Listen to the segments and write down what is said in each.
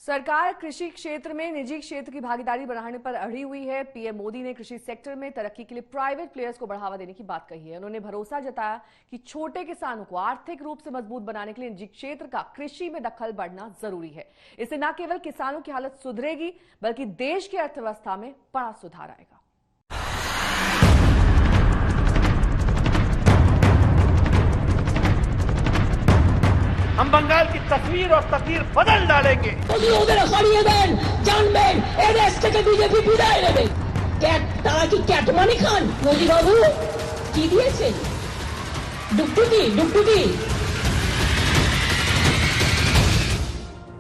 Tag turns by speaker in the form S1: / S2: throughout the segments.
S1: सरकार कृषि क्षेत्र में निजी क्षेत्र की भागीदारी बढ़ाने पर अड़ी हुई है। पीएम मोदी ने कृषि सेक्टर में तरक्की के लिए प्राइवेट प्लेयर्स को बढ़ावा देने की बात कही है। उन्होंने भरोसा जताया कि छोटे किसानों को आर्थिक रूप से मजबूत बनाने के लिए निजी क्षेत्र का कृषि में दखल बढ़ना जरूरी है। इससे न केवल किसानों की हालत सुधरेगी बल्कि देश की अर्थव्यवस्था में बड़ा सुधार आएगा।
S2: हम बंगाल की तस्वीर और तकदीर बदल डालेंगे।
S3: তারা কি ক্যাটমানি খান মোদি বাবু কি দিয়েছেন ডুগডুগি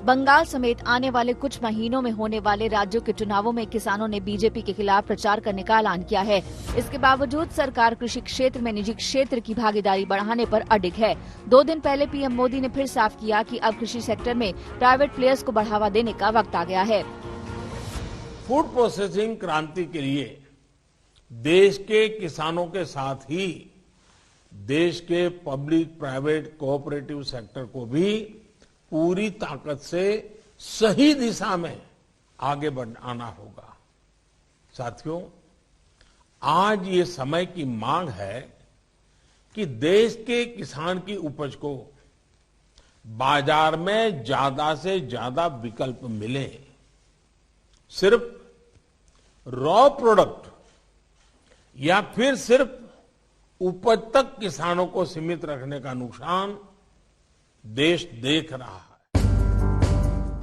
S4: बंगाल समेत आने वाले कुछ महीनों में होने वाले राज्यों के चुनावों में किसानों ने बीजेपी के खिलाफ प्रचार करने का ऐलान किया है। इसके बावजूद सरकार कृषि क्षेत्र में निजी क्षेत्र की भागीदारी बढ़ाने पर अडिग है। 2 दिन पहले पीएम मोदी ने फिर साफ किया कि अब कृषि सेक्टर में प्राइवेट प्लेयर्स को बढ़ावा देने का वक्त आ गया है।
S5: फूड प्रोसेसिंग क्रांति के लिए देश के किसानों के साथ ही देश के पब्लिक प्राइवेट कोऑपरेटिव सेक्टर को भी पूरी ताकत से सही दिशा में आगे बढ़ाना होगा। साथियों, आज ये समय की मांग है कि देश के किसान की उपज को बाजार में ज्यादा से ज्यादा विकल्प मिले। सिर्फ रॉ प्रोडक्ट या फिर सिर्फ उपज तक किसानों को सीमित रखने का नुकसान देश देख रहा है।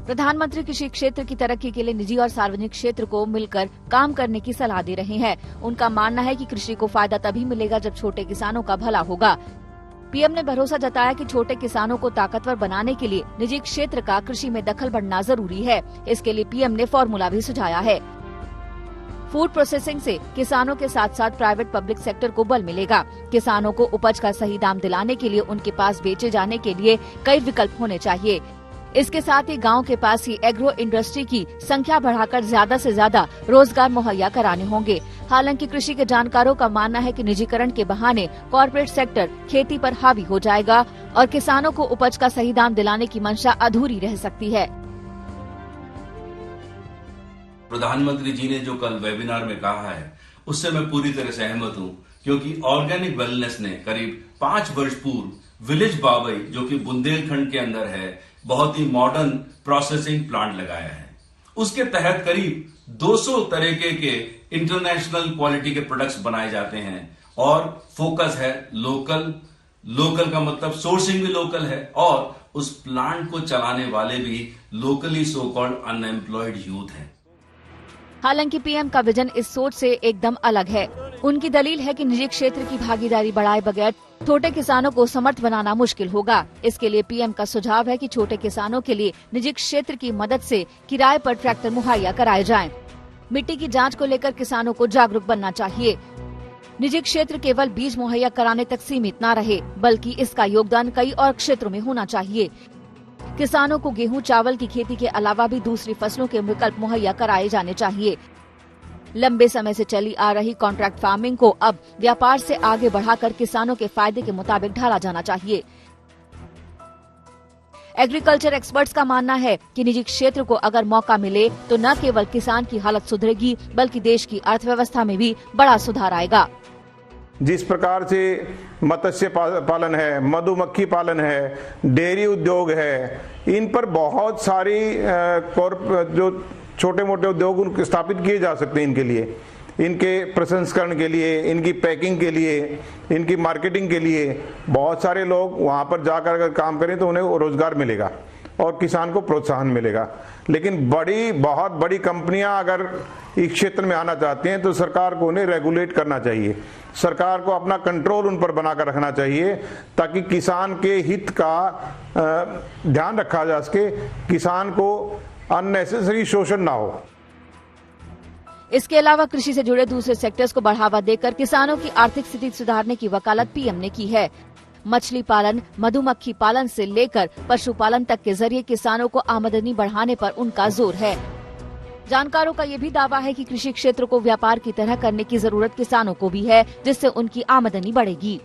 S4: प्रधानमंत्री कृषि क्षेत्र की तरक्की के लिए निजी और सार्वजनिक क्षेत्र को मिलकर काम करने की सलाह दे रहे हैं। उनका मानना है कि कृषि को फायदा तभी मिलेगा जब छोटे किसानों का भला होगा। पीएम ने भरोसा जताया कि छोटे किसानों को ताकतवर बनाने के लिए निजी क्षेत्र का कृषि में दखल बढ़ना जरूरी है। इसके लिए पीएम ने फॉर्मूला भी सुझाया है। फूड प्रोसेसिंग से किसानों के साथ साथ प्राइवेट पब्लिक सेक्टर को बल मिलेगा। किसानों को उपज का सही दाम दिलाने के लिए उनके पास बेचे जाने के लिए कई विकल्प होने चाहिए। इसके साथ ही गांव के पास ही एग्रो इंडस्ट्री की संख्या बढ़ाकर ज्यादा से ज्यादा रोजगार मुहैया कराने होंगे। हालांकि कृषि के जानकारों का मानना है कि निजीकरण के बहाने कॉर्पोरेट सेक्टर खेती पर हावी हो जाएगा और किसानों को उपज का सही दाम दिलाने की मंशा अधूरी रह सकती है।
S6: प्रधानमंत्री जी ने जो कल वेबिनार में कहा है उससे मैं पूरी तरह सहमत हूं, क्योंकि ऑर्गेनिक वेलनेस ने करीब 5 वर्ष पूर्व विलेज बावई, जो कि बुंदेलखंड के अंदर है, बहुत ही मॉडर्न प्रोसेसिंग प्लांट लगाया है। उसके तहत करीब 200 तरीके के इंटरनेशनल क्वालिटी के प्रोडक्ट्स बनाए जाते हैं और फोकस है लोकल। लोकल का मतलब सोर्सिंग भी लोकल है और उस प्लांट को चलाने वाले भी locally so called unemployed youth है।
S4: हालांकि पीएम का विजन इस सोच से एकदम अलग है। उनकी दलील है कि निजी क्षेत्र की भागीदारी बढ़ाए बगैर छोटे किसानों को समर्थ बनाना मुश्किल होगा। इसके लिए पीएम का सुझाव है कि छोटे किसानों के लिए निजी क्षेत्र की मदद से किराए पर ट्रैक्टर मुहैया कराए जाएं। मिट्टी की जांच को लेकर किसानों को जागरूक बनना चाहिए। निजी क्षेत्र केवल बीज मुहैया कराने तक सीमित न रहे, बल्कि इसका योगदान कई और क्षेत्रों में होना चाहिए। किसानों को गेहूं चावल की खेती के अलावा भी दूसरी फसलों के विकल्प मुहैया कराए जाने चाहिए। लंबे समय से चली आ रही कॉन्ट्रैक्ट फार्मिंग को अब व्यापार से आगे बढ़ाकर किसानों के फायदे के मुताबिक ढाला जाना चाहिए। एग्रीकल्चर एक्सपर्ट्स का मानना है कि निजी क्षेत्र को अगर मौका मिले तो न केवल किसान की हालत सुधरेगी बल्कि देश की अर्थव्यवस्था में भी बड़ा सुधार आएगा।
S7: जिस प्रकार से मत्स्य पालन है, मधुमक्खी पालन है, डेयरी उद्योग है, इन पर बहुत सारी जो छोटे मोटे उद्योग स्थापित किए जा सकते हैं। इनके लिए, इनके प्रसंस्करण के लिए, इनकी पैकिंग के लिए, इनकी मार्केटिंग के लिए बहुत सारे लोग वहां पर जाकर अगर काम करें तो उन्हें रोजगार मिलेगा और किसान को प्रोत्साहन मिलेगा। लेकिन बहुत बड़ी कंपनियां अगर इस क्षेत्र में आना चाहती हैं तो सरकार को उन्हें रेगुलेट करना चाहिए। सरकार को अपना कंट्रोल उन पर बनाकर रखना चाहिए ताकि किसान के हित का ध्यान रखा जा सके, किसान को अननेसेसरी शोषण ना हो।
S4: इसके अलावा कृषि से जुड़े दूसरे सेक्टर्स को बढ़ावा देकर किसानों की आर्थिक स्थिति सुधारने की वकालत पीएम ने की है। मछली पालन, मधुमक्खी पालन से लेकर पशुपालन तक के जरिए किसानों को आमदनी बढ़ाने पर उनका जोर है। जानकारों का ये भी दावा है कि कृषि क्षेत्र को व्यापार की तरह करने की जरूरत किसानों को भी है, जिससे उनकी आमदनी बढ़ेगी।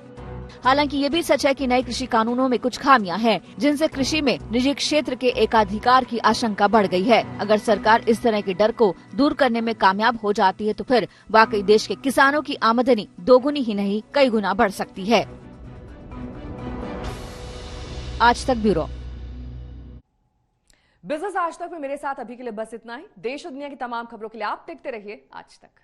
S4: हालांकि ये भी सच है कि नए कृषि कानूनों में कुछ खामियां हैं, जिनसे कृषि में निजी क्षेत्र के एकाधिकार की आशंका बढ़ गई है। अगर सरकार इस तरह के डर को दूर करने में कामयाब हो जाती है तो फिर वाकई देश के किसानों की आमदनी दोगुनी ही नहीं कई गुना बढ़ सकती है। आज तक ब्यूरो।
S1: बिजनेस आज तक में मेरे साथ अभी के लिए बस इतना ही। देश और दुनिया की तमाम खबरों के लिए आप देखते रहिए आज तक।